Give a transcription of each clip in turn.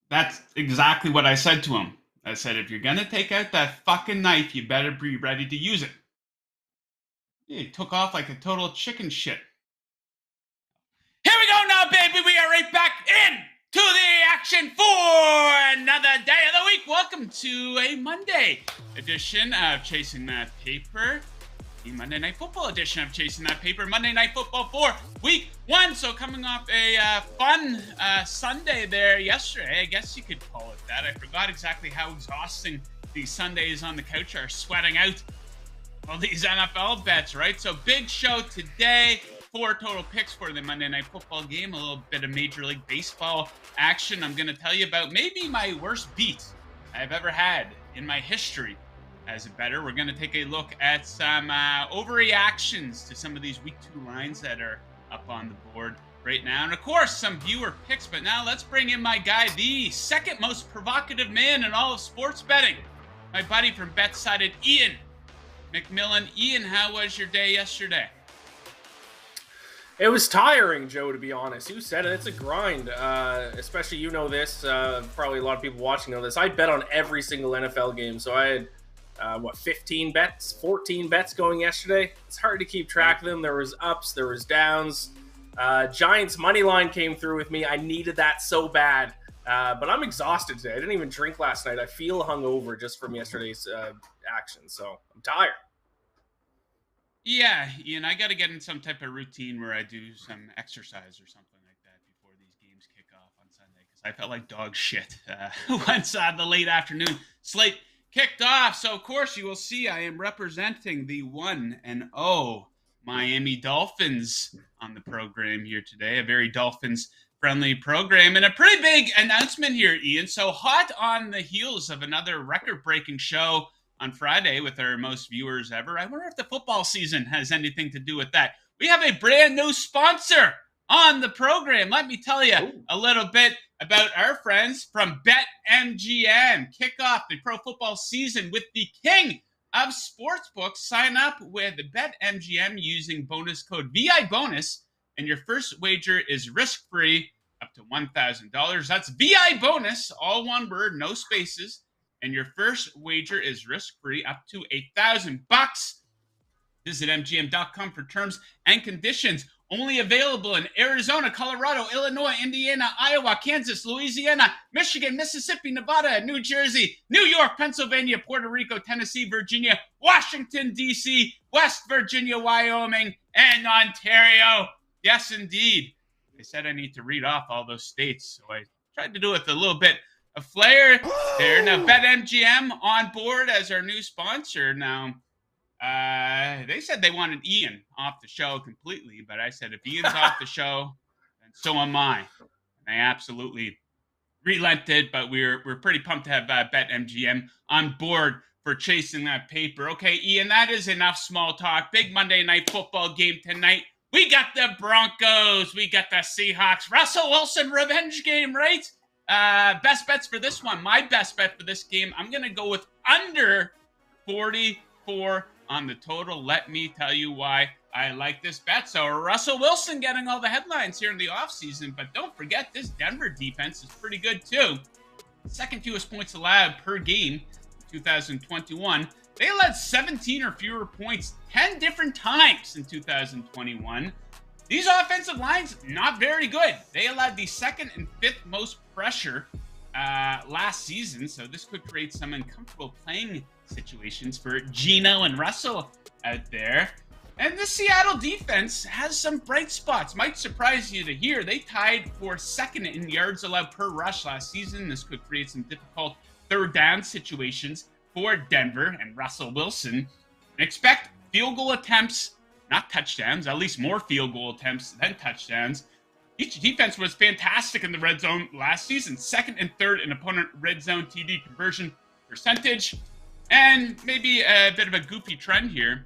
That's exactly what I said to him. I said, if you're going to take out that fucking knife, you better be ready to use it. He took off like a total chicken shit. Here we go now, baby. We are right back in to the action for another day of the week. Welcome to a Monday edition of Chasing That Paper. The Monday Night Football edition of Chasing That Paper. Monday Night Football for week one. So coming off a fun Sunday there yesterday, I guess you could call it that. I forgot exactly how exhausting these Sundays on the couch are, sweating out all these NFL bets, right? So big show today. 4 total picks for the Monday Night Football game. A little bit of Major League Baseball action. I'm going to tell you about maybe my worst beat I've ever had in my history as a bettor. We're going to take a look at some overreactions to some of these week 2 lines that are up on the board right now. And of course, some viewer picks. But now let's bring in my guy, the second most provocative man in all of sports betting. My buddy from BetSided, Iain MacMillan. Iain, how was your day yesterday? It was tiring, Joe, to be honest. You said it. It's a grind, especially you know this. Probably a lot of people watching know this. I bet on every single NFL game. So I had, 15 bets, 14 bets going yesterday. It's hard to keep track of them. There was ups, there was downs. Giants money line came through with me. I needed that so bad. But I'm exhausted today. I didn't even drink last night. I feel hungover just from yesterday's action. So I'm tired. Yeah, Iain, I got to get in some type of routine where I do some exercise or something like that before these games kick off on Sunday, because I felt like dog shit once the late afternoon slate kicked off. So, of course, you will see I am representing the 1-0 Miami Dolphins on the program here today. A very Dolphins-friendly program and a pretty big announcement here, Iain. So hot on the heels of another record-breaking show on Friday with our most viewers ever. I wonder if the football season has anything to do with that. We have a brand new sponsor on the program. Let me tell you a little bit about our friends from BetMGM. Kick off the pro football season with the king of sportsbooks. Sign up with BetMGM using bonus code VIBONUS, and your first wager is risk-free up to $1,000. That's VIBONUS, all one word, no spaces. And your first wager is risk-free up to $1,000. Visit MGM.com for terms and conditions. Only available in Arizona, Colorado, Illinois, Indiana, Iowa, Kansas, Louisiana, Michigan, Mississippi, Nevada, New Jersey, New York, Pennsylvania, Puerto Rico, Tennessee, Virginia, Washington, D.C., West Virginia, Wyoming, and Ontario. Yes, indeed. They said I need to read off all those states, so I tried to do it with a little bit a flair there. Now, BetMGM on board as our new sponsor. Now, they said they wanted Iain off the show completely, but I said if Iain's off the show, then so am I. And they absolutely relented, but we're pretty pumped to have BetMGM on board for Chasing That Paper. Okay, Iain, that is enough small talk. Big Monday Night Football game tonight. We got the Broncos. We got the Seahawks. Russell Wilson revenge game, right? Best bets for this one. My best bet for this game, I'm going to go with under 44 on the total. Let me tell you why I like this bet. So Russell Wilson getting all the headlines here in the offseason, but don't forget this Denver defense is pretty good too. Second fewest points allowed per game in 2021. They allowed 17 or fewer points 10 different times in 2021. These offensive lines, not very good. They allowed the second and fifth most pressure last season, so this could create some uncomfortable playing situations for Geno and Russell out there. And the Seattle defense has some bright spots. Might surprise you to hear. They tied for second in yards allowed per rush last season. This could create some difficult third down situations for Denver and Russell Wilson. Expect field goal attempts, not touchdowns, at least more field goal attempts than touchdowns. Each defense was fantastic in the red zone last season, second and third in opponent red zone TD conversion percentage. And maybe a bit of a goofy trend here,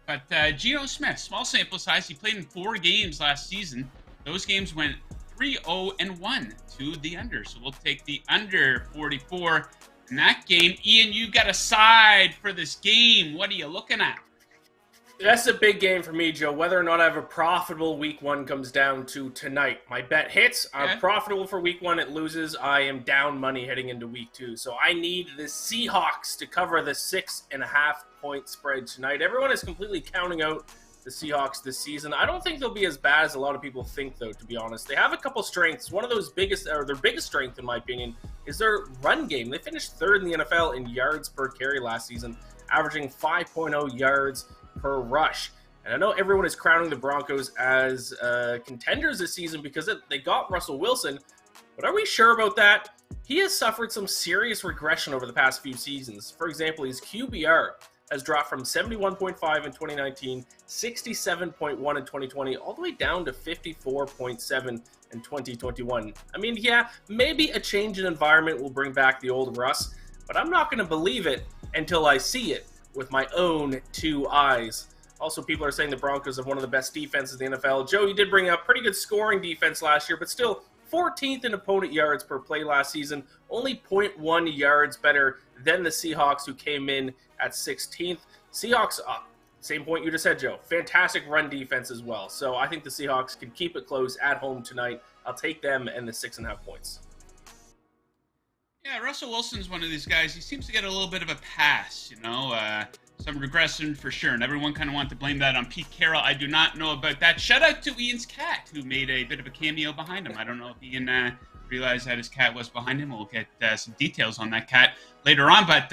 but Geno Smith, small sample size, he played in 4 games last season. Those games went 3-0-1 to the under, so we'll take the under 44 in that game. Iain, you got a side for this game. What are you looking at? That's a big game for me, Joe. Whether or not I have a profitable week one comes down to tonight. My bet hits. Okay. I'm profitable for week one. It loses. I am down money heading into week two. So I need the Seahawks to cover the 6.5 point spread tonight. Everyone is completely counting out the Seahawks this season. I don't think they'll be as bad as a lot of people think, though, to be honest. They have a couple strengths. One of those their biggest strength, in my opinion, is their run game. They finished third in the NFL in yards per carry last season, averaging 5.0 yards per rush. And I know everyone is crowning the Broncos as contenders this season because they got Russell Wilson, but are we sure about that? He has suffered some serious regression over the past few seasons. For example, his QBR has dropped from 71.5 in 2019, 67.1 in 2020, all the way down to 54.7 in 2021. I mean, yeah, maybe a change in environment will bring back the old Russ, but I'm not going to believe it until I see it with my own two eyes. Also, people are saying the Broncos have one of the best defenses in the NFL. Joe, you did bring up pretty good scoring defense last year, but still 14th in opponent yards per play last season, only 0.1 yards better than the Seahawks, who came in at 16th. Seahawks, same point you just said, Joe. Fantastic run defense as well. So I think the Seahawks can keep it close at home tonight. I'll take them and the 6.5 points. Yeah, Russell Wilson's one of these guys. He seems to get a little bit of a pass, some regression for sure. And everyone kind of wanted to blame that on Pete Carroll. I do not know about that. Shout out to Ian's cat, who made a bit of a cameo behind him. I don't know if Ian realized that his cat was behind him. We'll get some details on that cat later on. But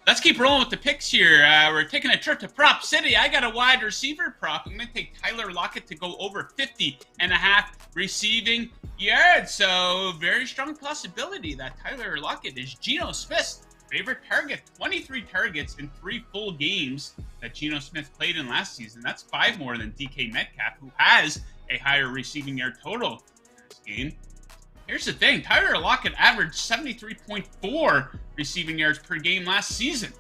let's keep rolling with the picks here. We're taking a trip to Prop City. I got a wide receiver prop. I'm going to take Tyler Lockett to go over 50.5 receiving yards. So very strong possibility that Tyler Lockett is Geno Smith's favorite target. 23 targets in 3 full games that Geno Smith played in last season. That's 5 more than DK Metcalf, who has a higher receiving yard total in this game. Here's the thing. Tyler Lockett averaged 73.4 receiving yards per game last season.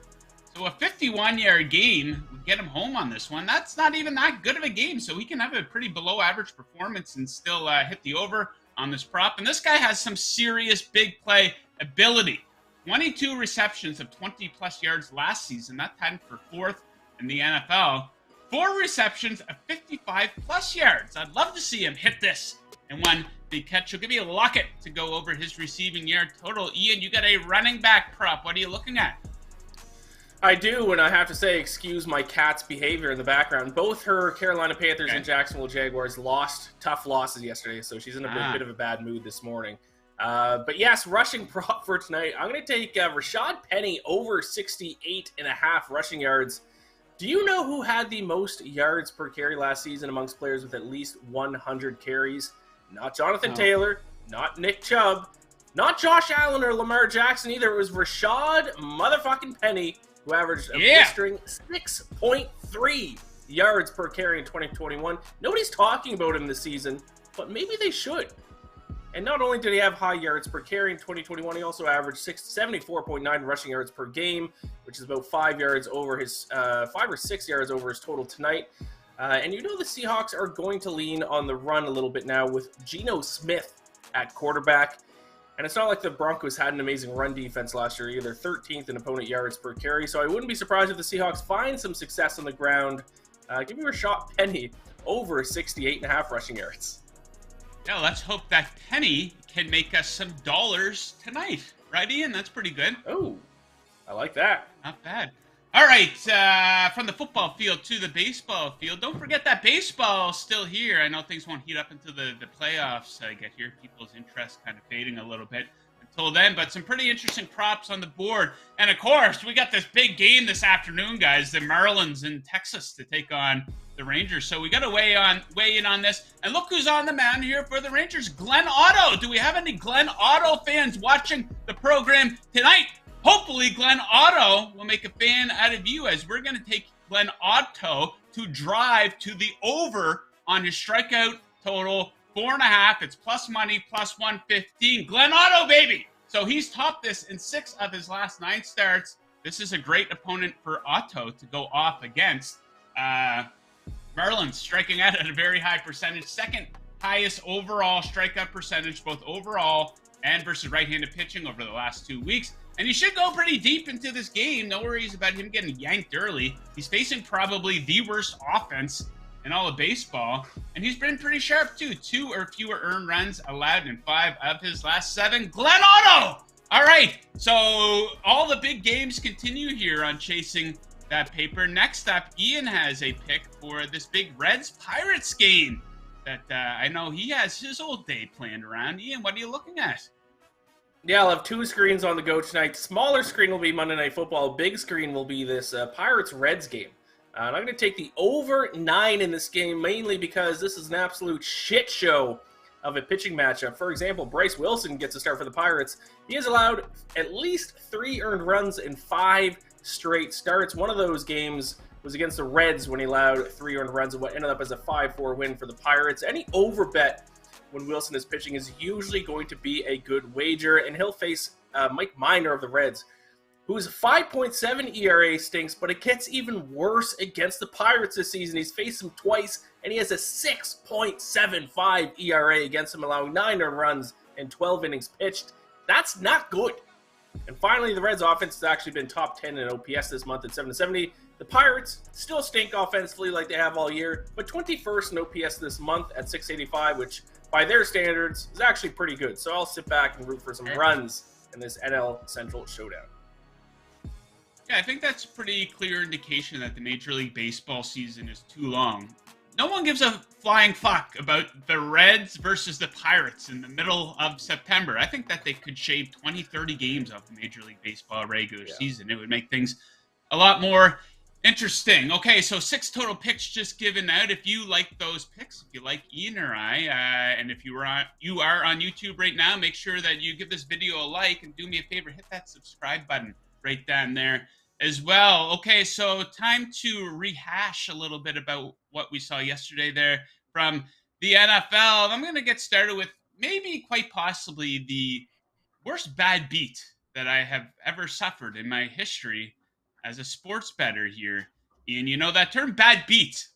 So a 51-yard game would get him home on this one. That's not even that good of a game. So he can have a pretty below-average performance and still hit the over on this prop. And this guy has some serious big play ability. 22 receptions of 20-plus yards last season. That tied him for 4th in the NFL. 4 receptions of 55-plus yards. I'd love to see him hit this in one big catch. He'll give me a Lockett to go over his receiving yard total. Ian, you got a running back prop. What are you looking at? I do, and I have to say, excuse my cat's behavior in the background. Both her Carolina Panthers and Jacksonville Jaguars lost tough losses yesterday, so she's in a bit of a bad mood this morning. But yes, rushing prop for tonight. I'm going to take Rashad Penny over 68.5 rushing yards. Do you know who had the most yards per carry last season amongst players with at least 100 carries? Not Jonathan Taylor, not Nick Chubb, not Josh Allen or Lamar Jackson either. It was Rashad motherfucking Penny, who averaged a blistering 6.3 yards per carry in 2021. Nobody's talking about him this season, but maybe they should. And not only did he have high yards per carry in 2021, he also averaged 74.9 rushing yards per game, which is about 5 yards over his 5 or 6 yards over his total tonight. And you know the Seahawks are going to lean on the run a little bit now with Geno Smith at quarterback. And it's not like the Broncos had an amazing run defense last year either, 13th in opponent yards per carry. So I wouldn't be surprised if the Seahawks find some success on the ground. Give me Rashad Penny over 68.5 rushing yards. Yeah, let's hope that Penny can make us some dollars tonight. Right, Ian? That's pretty good. Oh, I like that. Not bad. All right, from the football field to the baseball field. Don't forget that baseball's still here. I know things won't heat up until the playoffs get here. People's interest kind of fading a little bit until then, but some pretty interesting props on the board. And, of course, we got this big game this afternoon, guys. The Marlins in Texas to take on the Rangers. So we got to weigh in on this. And look who's on the mound here for the Rangers, Glenn Otto. Do we have any Glenn Otto fans watching the program tonight? Hopefully, Glenn Otto will make a fan out of you, as we're going to take Glenn Otto to drive to the over on his strikeout total, 4.5. It's plus money, plus 115. Glenn Otto, baby! So he's topped this in 6 of his last 9 starts. This is a great opponent for Otto to go off against. Marlins striking out at a very high percentage. Second highest overall strikeout percentage, both overall and versus right-handed pitching over the last 2 weeks. And he should go pretty deep into this game. No worries about him getting yanked early. He's facing probably the worst offense in all of baseball. And he's been pretty sharp, too. 2 or fewer earned runs allowed in 5 of his last 7. Glenn Otto! All right, so all the big games continue here on Chasing That Paper. Next up, Iain has a pick for this big Reds-Pirates game that I know he has his old day planned around. Iain, what are you looking at? Yeah, I'll have 2 screens on the go tonight. Smaller screen will be Monday Night Football. Big screen will be this Pirates-Reds game. And I'm going to take the over 9 in this game, mainly because this is an absolute shit show of a pitching matchup. For example, Bryce Wilson gets a start for the Pirates. He has allowed at least 3 earned runs in 5 straight starts. One of those games was against the Reds when he allowed 3 earned runs and what ended up as a 5-4 win for the Pirates. Any over bet when Wilson is pitching is usually going to be a good wager, and he'll face Mike Minor of the Reds, whose 5.7 ERA stinks, but it gets even worse against the Pirates this season. He's faced him twice, and he has a 6.75 ERA against him, allowing 9 earned runs and 12 innings pitched. That's not good. And finally, the Reds' offense has actually been top 10 in OPS this month at 770. The Pirates still stink offensively like they have all year, but 21st in OPS this month at 685, which by their standards is actually pretty good. So I'll sit back and root for some runs in this NL Central showdown. Yeah, I think that's a pretty clear indication that the Major League Baseball season is too long. No one gives a flying fuck about the Reds versus the Pirates in the middle of September. I think that they could shave 20, 30 games off the Major League Baseball regular season. It would make things a lot more interesting. Okay, so 6 total picks just given out. If you like those picks, if you like Iain or I, and if you are on YouTube right now, make sure that you give this video a like and do me a favor, hit that subscribe button right down there as well. Okay, so time to rehash a little bit about what we saw yesterday there from the NFL. I'm going to get started with maybe quite possibly the worst bad beat that I have ever suffered in my history as a sports bettor here. Iain, you know that term, bad beat.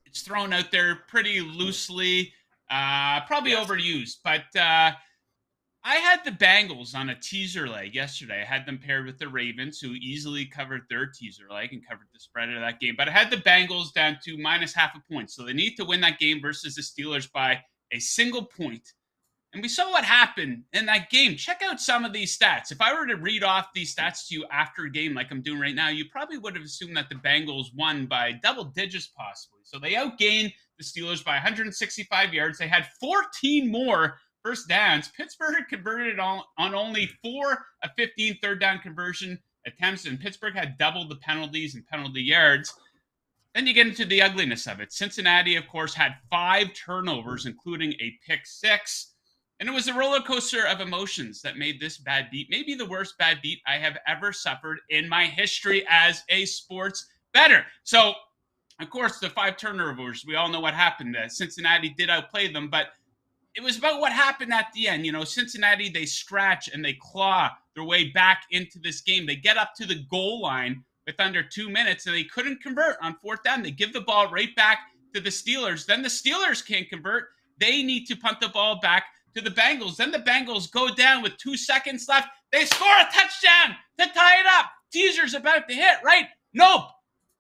It's thrown out there pretty loosely, probably overused, but I had the Bengals on a teaser leg yesterday. I had them paired with the Ravens, who easily covered their teaser leg and covered the spread of that game. But I had the Bengals down to -0.5 point. So they need to win that game versus the Steelers by a single point. And we saw what happened in that game. Check out some of these stats. If I were to read off these stats to you after a game like I'm doing right now, you probably would have assumed that the Bengals won by double digits possibly. So they outgained the Steelers by 165 yards. They had 14 more first downs. Pittsburgh converted on only 4 of 15 third down conversion attempts, and Pittsburgh had doubled the penalties and penalty yards. Then you get into the ugliness of it. Cincinnati, of course, had 5 turnovers, including a pick 6. And it was a roller coaster of emotions that made this bad beat maybe the worst bad beat I have ever suffered in my history as a sports bettor. So, of course, the 5 turnovers, we all know what happened. Cincinnati did outplay them, but it was about what happened at the end. You know, Cincinnati, they scratch and they claw their way back into this game. They get up to the goal line with under 2 minutes, and they couldn't convert on 4th down. They give the ball right back to the Steelers. Then the Steelers can't convert. They need to punt the ball back to the Bengals. Then the Bengals go down with 2 seconds left. They score a touchdown to tie it up. Teaser's about to hit, right? Nope.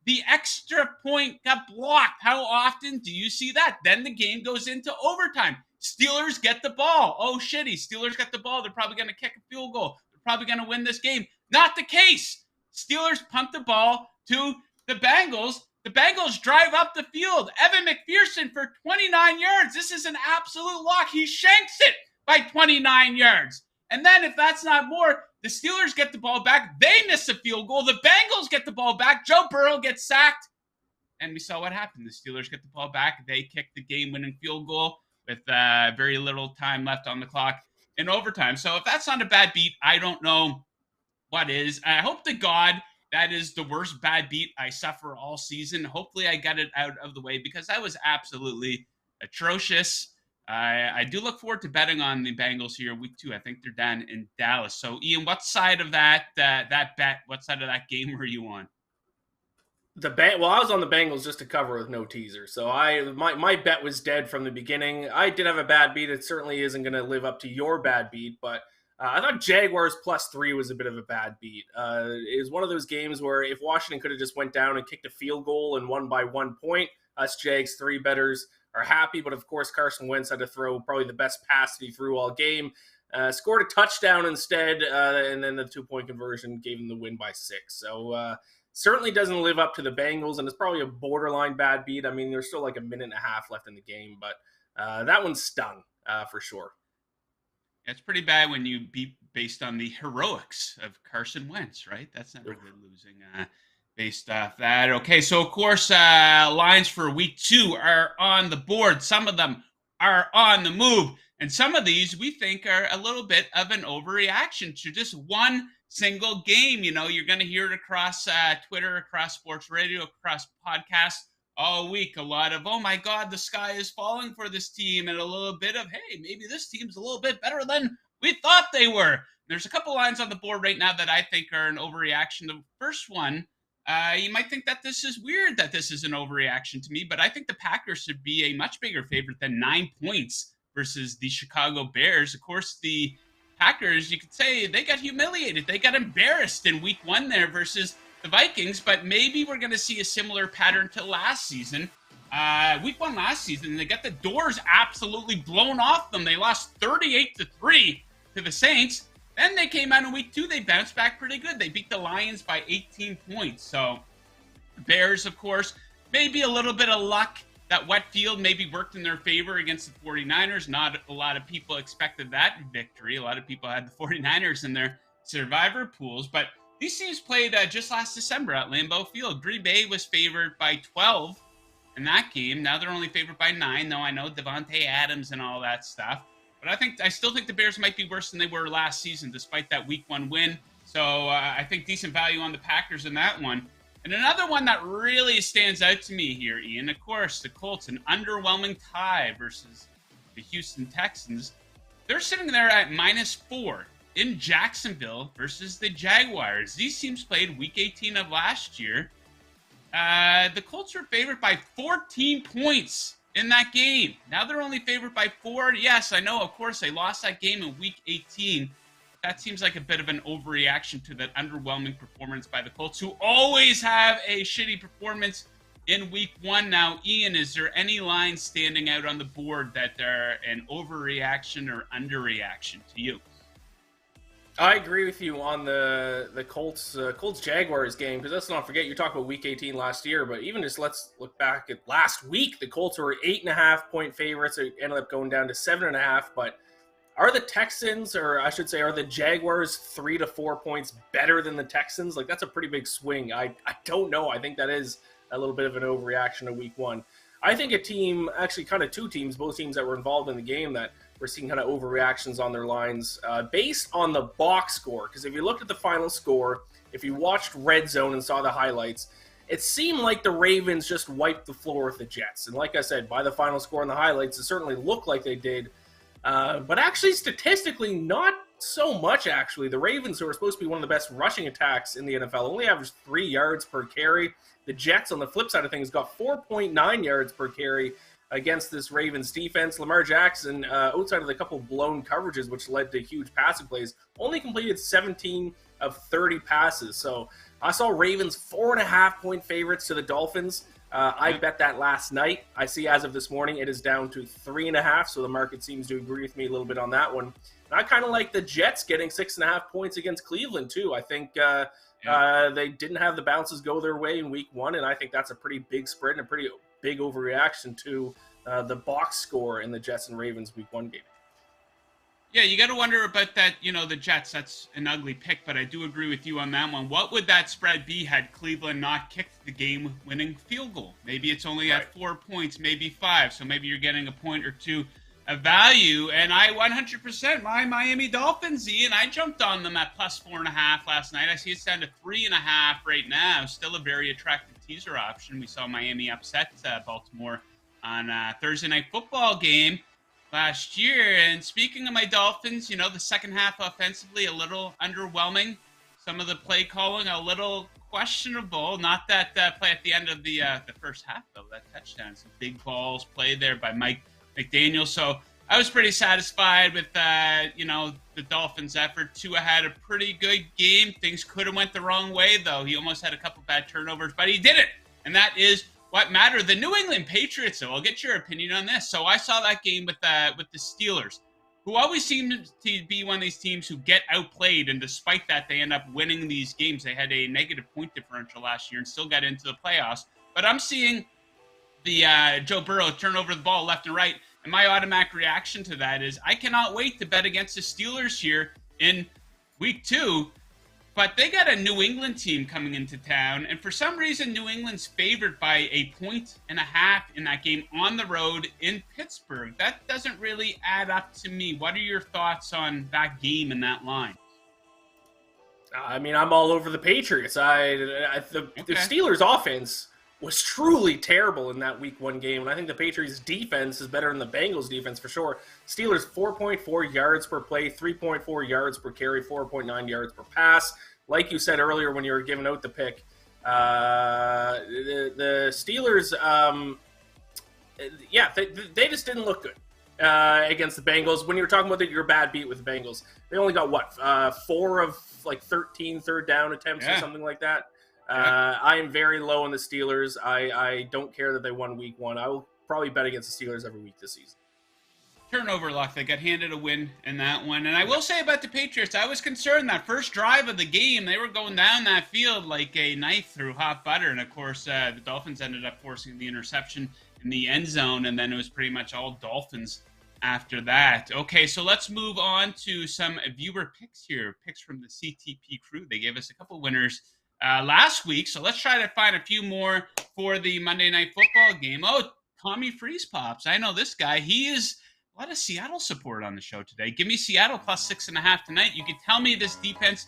The extra point got blocked. How often do you see that? Then the game goes into overtime. Steelers get the ball. Oh, shitty. Steelers got the ball. They're probably going to kick a field goal. They're probably going to win this game. Not the case. Steelers punt the ball to the Bengals. The Bengals drive up the field. Evan McPherson for 29 yards. This is an absolute lock. He shanks it by 29 yards. And then if that's not more, the Steelers get the ball back. They miss a field goal. The Bengals get the ball back. Joe Burrow gets sacked. And we saw what happened. The Steelers get the ball back. They kick the game-winning field goal with very little time left on the clock in overtime. So if that's not a bad beat, I don't know what is. I hope to God that is the worst bad beat I suffer all season. Hopefully I got it out of the way because that was absolutely atrocious. I do look forward to betting on the Bengals here week 2. I think they're down in Dallas. So, Iain, what side of that bet, what side of that game were you on? Well, I was on the Bengals just to cover with no teaser. So my bet was dead from the beginning. I did have a bad beat. It certainly isn't going to live up to your bad beat, but I thought Jaguars +3 was a bit of a bad beat. It was one of those games where if Washington could have just went down and kicked a field goal and won by 1 point, us Jags 3 bettors are happy. But of course, Carson Wentz had to throw probably the best pass that he threw all game. Scored a touchdown instead, and then the 2-point conversion gave him the win by 6. So certainly doesn't live up to the Bengals, and it's probably a borderline bad beat. I mean, there's still like a minute and a half left in the game, but that one stung for sure. It's pretty bad when you beat based on the heroics of Carson Wentz, right? That's never good losing based off that. Okay, so of course, lines for week 2 are on the board. Some of them are on the move. And some of these we think are a little bit of an overreaction to just one single game. You know, you're going to hear it across Twitter, across sports radio, across podcasts all week. A lot of, oh my God, the sky is falling for this team. And a little bit of, hey, maybe this team's a little bit better than we thought they were. There's a couple lines on the board right now that I think are an overreaction. The first one, you might think that this is weird that this is an overreaction to me, but I think the Packers should be a much bigger favorite than 9 points versus the Chicago Bears. Of course, the Packers, you could say they got humiliated. They got embarrassed in week 1 there versus the Vikings, but maybe we're going to see a similar pattern to last season. Week 1 last season, they got the doors absolutely blown off them. They lost 38-3 to the Saints. Then they came out in week 2. They bounced back pretty good. They beat the Lions by 18 points. So the Bears, of course, maybe a little bit of luck. That wet field maybe worked in their favor against the 49ers. Not a lot of people expected that victory. A lot of people had the 49ers in their survivor pools. But these teams played just last December at Lambeau Field. Green Bay was favored by 12 in that game. Now they're only favored by 9, though I know Devontae Adams and all that stuff. But I still think the Bears might be worse than they were last season, despite that week 1 win. So I think decent value on the Packers in that one. And another one that really stands out to me here, Ian, of course, the Colts, an underwhelming tie versus the Houston Texans. They're sitting there at -4 in Jacksonville versus the Jaguars. These teams played week 18 of last year. The Colts were favored by 14 points in that game. Now they're only favored by 4. Yes, I know, of course, they lost that game in week 18. That seems like a bit of an overreaction to that underwhelming performance by the Colts, who always have a shitty performance in week 1. Now, Ian, is there any lines standing out on the board that are an overreaction or underreaction to you? I agree with you on the Colts Jaguars game, because let's not forget, you talked about week 18 last year, but even just let's look back at last week. The Colts were 8.5-point favorites. It ended up going down to 7.5, but are the Texans, or I should say, are the Jaguars 3 to 4 points better than the Texans? Like, that's a pretty big swing. I don't know. I think that is a little bit of an overreaction to week 1. I think a team, actually kind of 2 teams, both teams that were involved in the game, that we're seeing kind of overreactions on their lines based on the box score. Because if you looked at the final score, if you watched Red Zone and saw the highlights, it seemed like the Ravens just wiped the floor with the Jets. And like I said, by the final score and the highlights, it certainly looked like they did. But actually, statistically, not so much, actually. The Ravens, who are supposed to be one of the best rushing attacks in the NFL, only averaged 3 yards per carry. The Jets, on the flip side of things, got 4.9 yards per carry against this Ravens defense. Lamar Jackson, outside of the couple blown coverages, which led to huge passing plays, only completed 17 of 30 passes. So I saw Ravens 4.5-point favorites to the Dolphins. I bet that last night. I see as of this morning, it is down to 3.5, so the market seems to agree with me a little bit on that one. And I kind of like the Jets getting 6.5 points against Cleveland, too. I think they didn't have the bounces go their way in week 1, and I think that's a pretty big spread and a pretty big overreaction to the box score in the Jets and Ravens week 1 game. Yeah, you got to wonder about that, the Jets. That's an ugly pick, but I do agree with you on that one. What would that spread be had Cleveland not kicked the game-winning field goal? Maybe it's only at 4 points, maybe 5, so maybe you're getting a point or 2 of value. And I 100%, my Miami Dolphins, Ian, I jumped on them at +4.5 last night. I see it's down to 3.5 right now. Still a very attractive teaser option. We saw Miami upset Baltimore on Thursday Night Football game last year. And speaking of my Dolphins, the second half offensively a little underwhelming. Some of the play calling a little questionable. Not that play at the end of the first half, though. That touchdown, some big balls played there by Mike McDaniel. So I was pretty satisfied with the Dolphins' effort. Tua had a pretty good game. Things could have went the wrong way, though. He almost had a couple bad turnovers, but he did it, and that is what mattered. The New England Patriots, though, I'll get your opinion on this. So I saw that game with the Steelers, who always seem to be one of these teams who get outplayed, and despite that, they end up winning these games. They had a negative point differential last year and still got into the playoffs. But I'm seeing the Joe Burrow turn over the ball left and right, and my automatic reaction to that is I cannot wait to bet against the Steelers here in week 2. But they got a New England team coming into town, and for some reason, New England's favored by 1.5 points in that game on the road in Pittsburgh. That doesn't really add up to me. What are your thoughts on that game and that line? I mean, I'm all over the Patriots. The Steelers' offense was truly terrible in that week 1 game, and I think the Patriots' defense is better than the Bengals' defense for sure. Steelers 4.4 yards per play, 3.4 yards per carry, 4.9 yards per pass. Like you said earlier when you were giving out the pick, the Steelers, they just didn't look good against the Bengals. When you were talking about your bad beat with the Bengals, they only got 4 of 13 third down attempts or something like that. I am very low on the Steelers. I don't care that they won week 1. I will probably bet against the Steelers every week this season. Turnover luck. They got handed a win in that one. And I will say about the Patriots, I was concerned that first drive of the game, they were going down that field like a knife through hot butter. And, of course, the Dolphins ended up forcing the interception in the end zone, and then it was pretty much all Dolphins after that. Okay, so let's move on to some viewer picks here, picks from the CTP crew. They gave us a couple winners last week, so let's try to find a few more for the Monday Night Football game. Oh, Tommy Freeze Pops. I know this guy. He is a lot of Seattle support on the show today. Give me Seattle plus 6.5 tonight. You can tell me this defense.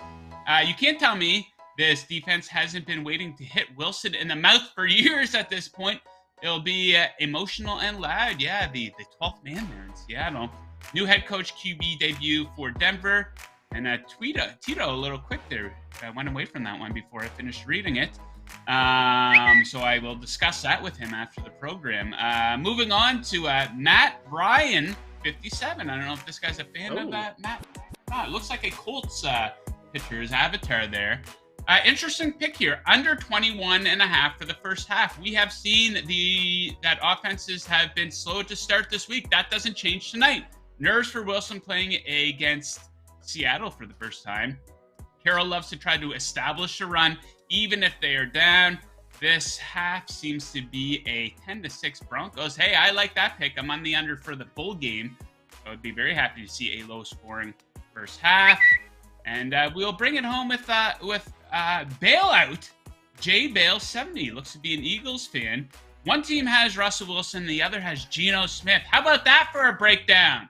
You can't tell me this defense hasn't been waiting to hit Wilson in the mouth for years at this point. It'll be emotional and loud. Yeah, the 12th man there in Seattle. New head coach QB debut for Denver. And Tito, a little quick there. I went away from that one before I finished reading it. So I will discuss that with him after the program. Moving on to Matt Ryan, 57. I don't know if this guy's a fan of that. Matt. It looks like a Colts pitcher, his avatar there. Interesting pick here. Under 21.5 for the first half. We have seen that offenses have been slow to start this week. That doesn't change tonight. Nerves for Wilson playing against Seattle for the first time. Carroll loves to try to establish a run, even if they are down. This half seems to be a 10-6 Broncos. Hey, I like that pick. I'm on the under for the full game. I would be very happy to see a low-scoring first half. And we'll bring it home with Bailout. J Bale 70 looks to be an Eagles fan. One team has Russell Wilson, the other has Geno Smith. How about that for a breakdown?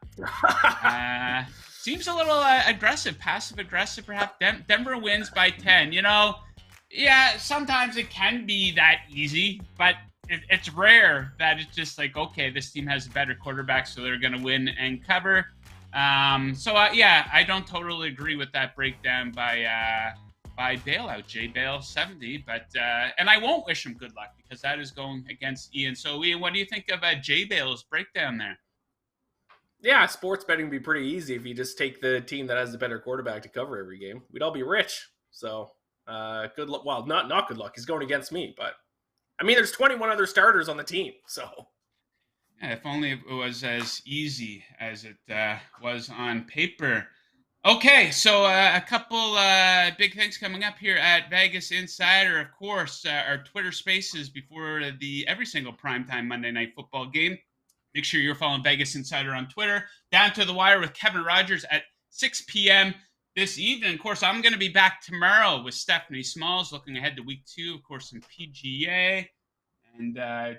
Seems a little aggressive, passive-aggressive, perhaps. Denver wins by 10. Yeah, sometimes it can be that easy, but it's rare that it's just like, okay, this team has a better quarterback, so they're going to win and cover. I don't totally agree with that breakdown by Bailout, J Bale 70, but and I won't wish him good luck because that is going against Ian. So Ian, what do you think of J Bale's breakdown there? Yeah, sports betting would be pretty easy if you just take the team that has the better quarterback to cover every game. We'd all be rich. So good luck. Well, not good luck. He's going against me, but I mean, there's 21 other starters on the team. So yeah, if only it was as easy as it was on paper. Okay, so a couple big things coming up here at Vegas Insider. Of course, our Twitter Spaces before every single primetime Monday Night Football game. Make sure you're following Vegas Insider on Twitter. Down to the Wire with Kevin Rogers at 6 p.m. this evening. Of course, I'm going to be back tomorrow with Stephanie Smalls, looking ahead to week 2. Of course, some PGA. And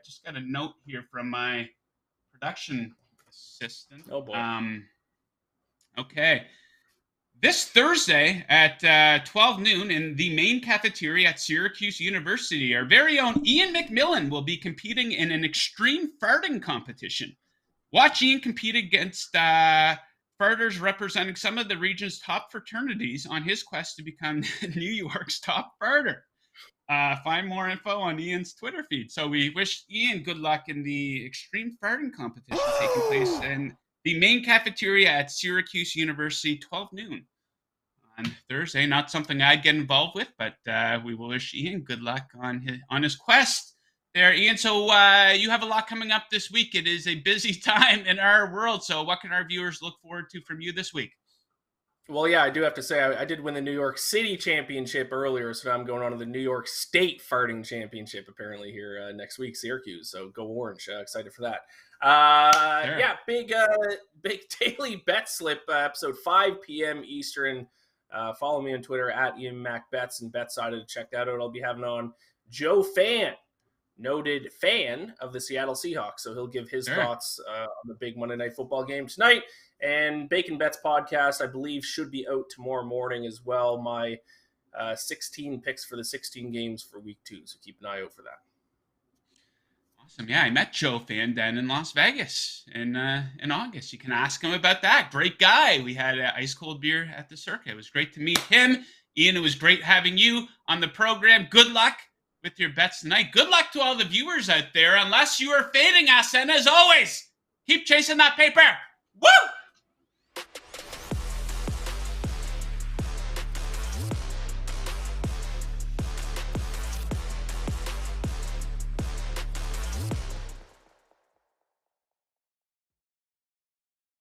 just got a note here from my production assistant. Oh, boy. Okay. This Thursday at 12 noon in the main cafeteria at Syracuse University, our very own Iain MacMillan will be competing in an extreme farting competition. Watch Iain compete against farters representing some of the region's top fraternities on his quest to become New York's top farter. Find more info on Iain's Twitter feed. So we wish Iain good luck in the extreme farting competition taking place in the main cafeteria at Syracuse University, 12 noon on Thursday. Not something I'd get involved with, but we will wish Iain good luck on his quest there, Iain. So you have a lot coming up this week. It is a busy time in our world. So what can our viewers look forward to from you this week? Well, yeah, I do have to say I did win the New York City Championship earlier, so now I'm going on to the New York State Farting Championship apparently here next week, Syracuse. So go Orange! Excited for that. Sure. Yeah, big daily bet slip episode 5 p.m. Eastern. Follow me on Twitter at IainMacBets and BetSider to check that out. I'll be having on Joe Fan, noted fan of the Seattle Seahawks. So he'll give his thoughts on the big Monday Night Football game tonight. And Bacon Bets podcast, I believe, should be out tomorrow morning as well. My 16 picks for the 16 games for week 2. So keep an eye out for that. Awesome. Yeah, I met Joe Fan down in Las Vegas in August. You can ask him about that. Great guy. We had an ice cold beer at the circuit. It was great to meet him. Iain, it was great having you on the program. Good luck with your bets tonight. Good luck to all the viewers out there, unless you are fading us. And as always, keep chasing that paper. Woo!